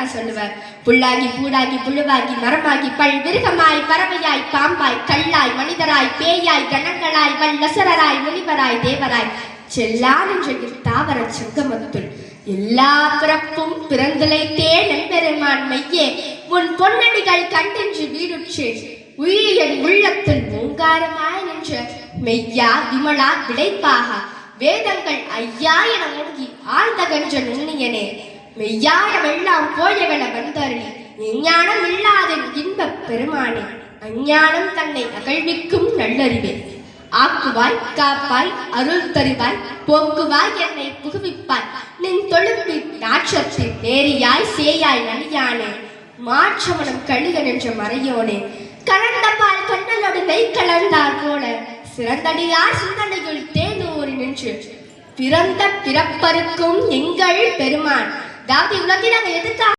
அழகா சொல்லுவார். புல்லாகி பூடாகி புழுவாகி மரமாகி பல் விருகமாய் பறவையாய் பாம்பாய் கல்லாய் மனிதராய் பேயாய் கணங்களாய் வல்லசுரராய் முனிவராய் தேவராய் செல்லான் என்ற தாவர சங்கமத்துள் எல்லா பிறப்பும் பிறந்தலைத்தேன் எம்பெருமான் மையே உன் பொன்னடிகள் கண்டென்று வீடுற்றேன் உயிரியன் உள்ளத்தில் ஓங்காரமாய் நின்ற மெய்யா விமலா விளைப்பாக வேதங்கள் ஐயா என முழுகி ஆழ்ந்தகன்ற நுண்ணியனே மெய்யானமெல்லாம் போயவன வந்தருளி எஞ்ஞானம் இல்லாத இன்பப் பெருமானே அஞ்ஞானம் தன்னை அகழ்விக்கும் நல்லறிவே ஆக்குவாய் காப்பாய் அருள் தருவாய் போக்குவாய் என்னை புகுவிப்பாய் நின் தொழும்பி நாற்றத்தில் நேரியாய் சேயாய் நலியானே மாற்றமனம் கழுக நின்ற மறையோனே கலந்த பால் கண்ணலோடு நெய் கலந்தார் போல சிறந்தடியார் சிந்தனையுள் தேனூறி நின்று பிறந்த பிறப்பருக்கும் எங்கள் பெருமான். அதாவது உலகில் நாங்கள் எதுக்காக